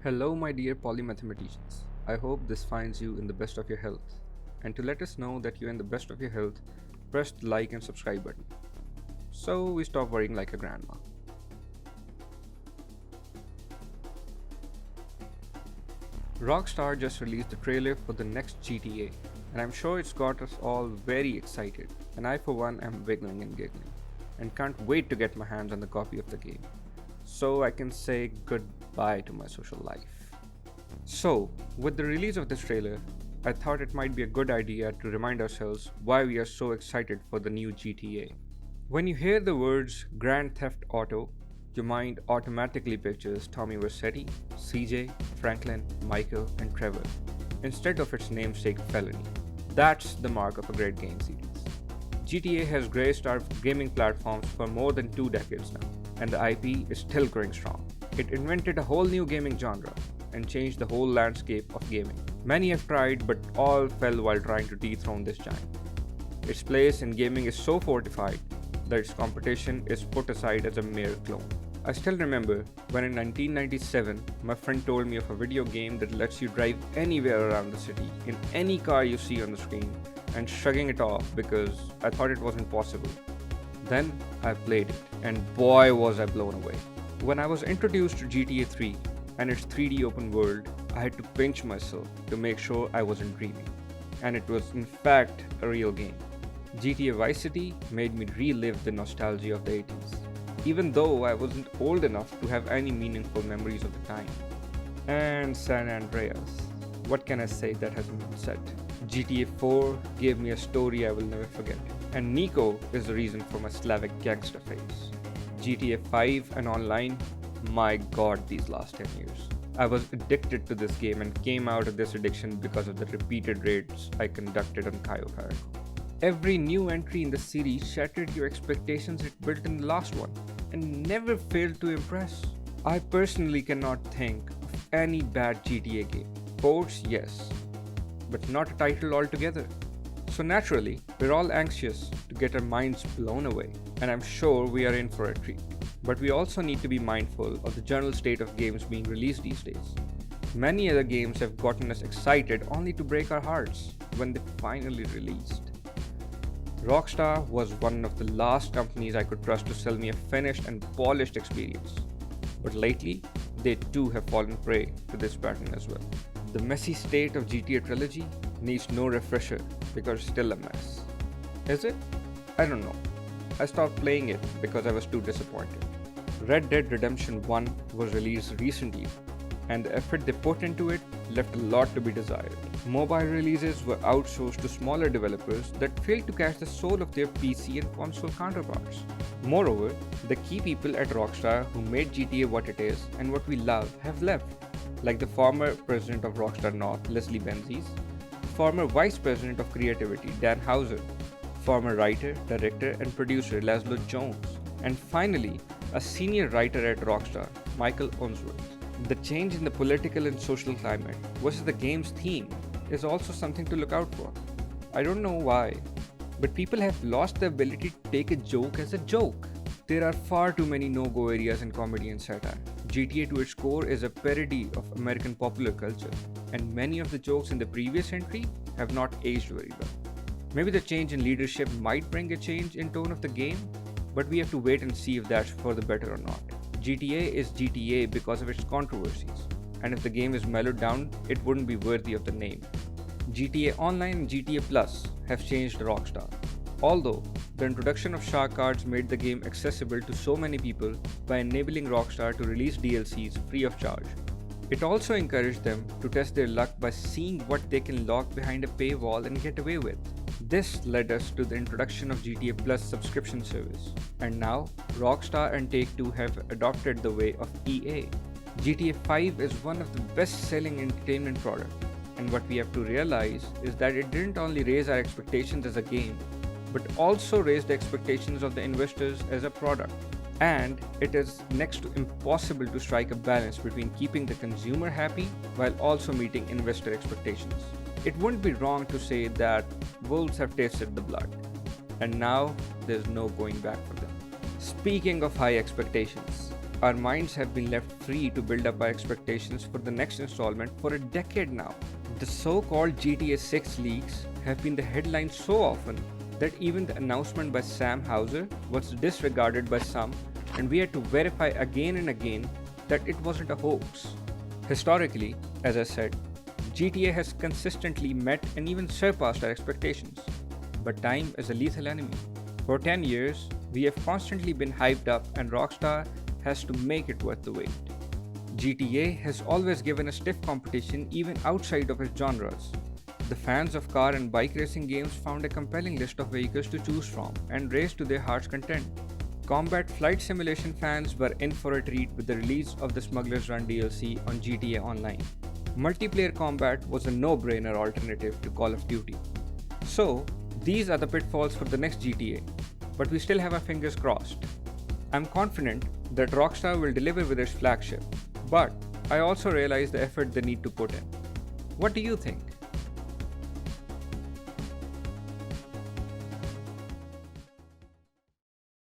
Hello, my dear polymathematicians. I hope this finds you in the best of your health. And to let us know that you're in the best of your health, press the like and subscribe button. So we stop worrying like a grandma. Rockstar just released the trailer for the next GTA, and I'm sure it's got us all very excited. And I, for one, am wiggling and giggling, and can't wait to get my hands on the copy of the game, so I can say goodbye to my social life. So, with the release of this trailer, I thought it might be a good idea to remind ourselves why we are so excited for the new GTA. When you hear the words Grand Theft Auto, your mind automatically pictures Tommy Vercetti, CJ, Franklin, Michael, and Trevor, instead of its namesake Felony. That's the mark of a great game series. GTA has graced our gaming platforms for more than 2 decades now, and the IP is still growing strong. It invented a whole new gaming genre and changed the whole landscape of gaming. Many have tried, but all fell while trying to dethrone this giant. Its place in gaming is so fortified that its competition is put aside as a mere clone. I still remember when in 1997 my friend told me of a video game that lets you drive anywhere around the city in any car you see on the screen, and shrugging it off because I thought it wasn't possible. Then I played it, and boy was I blown away. When I was introduced to GTA 3 and its 3D open world, I had to pinch myself to make sure I wasn't dreaming. And it was in fact a real game. GTA Vice City made me relive the nostalgia of the 80s, even though I wasn't old enough to have any meaningful memories of the time. And San Andreas. What can I say that hasn't been said? GTA 4 gave me a story I will never forget. And Nico is the reason for my Slavic gangster phase. GTA 5 and online, my god, these last 10 years. I was addicted to this game and came out of this addiction because of the repeated raids I conducted on Cayo Perico. Every new entry in the series shattered your expectations it built in the last one, and never failed to impress. I personally cannot think of any bad GTA game. Ports, yes, but not a title altogether. So naturally, we're all anxious to get our minds blown away, and I'm sure we are in for a treat. But we also need to be mindful of the general state of games being released these days. Many other games have gotten us excited only to break our hearts when they finally released. Rockstar was one of the last companies I could trust to sell me a finished and polished experience. But lately, they too have fallen prey to this pattern as well. The messy state of GTA Trilogy needs no refresher because it's still a mess. Is it? I don't know. I stopped playing it because I was too disappointed. Red Dead Redemption 1 was released recently, and the effort they put into it left a lot to be desired. Mobile releases were outsourced to smaller developers that failed to catch the soul of their PC and console counterparts. Moreover, the key people at Rockstar who made GTA what it is and what we love have left, like the former president of Rockstar North, Leslie Benzies, former vice president of creativity, Dan Houser, former writer, director, and producer Laszlo Jones, and finally, a senior writer at Rockstar, Michael Unsworth. The change in the political and social climate versus the game's theme is also something to look out for. I don't know why, but people have lost the ability to take a joke as a joke. There are far too many no-go areas in comedy and satire. GTA to its core is a parody of American popular culture, and many of the jokes in the previous entry have not aged very well. Maybe the change in leadership might bring a change in tone of the game, but we have to wait and see if that's for the better or not. GTA is GTA because of its controversies, and if the game is mellowed down, it wouldn't be worthy of the name. GTA Online and GTA Plus have changed Rockstar. Although, the introduction of Shark Cards made the game accessible to so many people by enabling Rockstar to release DLCs free of charge. It also encouraged them to test their luck by seeing what they can lock behind a paywall and get away with. This led us to the introduction of GTA Plus subscription service, and now Rockstar and Take-Two have adopted the way of EA. GTA 5 is one of the best-selling entertainment products, and what we have to realize is that it didn't only raise our expectations as a game, but also raised the expectations of the investors as a product. And it is next to impossible to strike a balance between keeping the consumer happy while also meeting investor expectations. It wouldn't be wrong to say that wolves have tasted the blood, and now there's no going back for them. Speaking of high expectations, Our minds have been left free to build up our expectations for the next installment for a decade now. The so called GTA 6 leaks have been the headline so often that even the announcement by Sam Houser was disregarded by some, and we had to verify again and again that it wasn't a hoax. Historically, as I said, GTA has consistently met and even surpassed our expectations. But time is a lethal enemy. For 10 years, we have constantly been hyped up, and Rockstar has to make it worth the wait. GTA has always given a stiff competition even outside of its genres. The fans of car and bike racing games found a compelling list of vehicles to choose from and raced to their heart's content. Combat flight simulation fans were in for a treat with the release of the Smuggler's Run DLC on GTA Online. Multiplayer combat was a no-brainer alternative to Call of Duty. So, these are the pitfalls for the next GTA, but we still have our fingers crossed. I'm confident that Rockstar will deliver with its flagship, but I also realize the effort they need to put in. What do you think?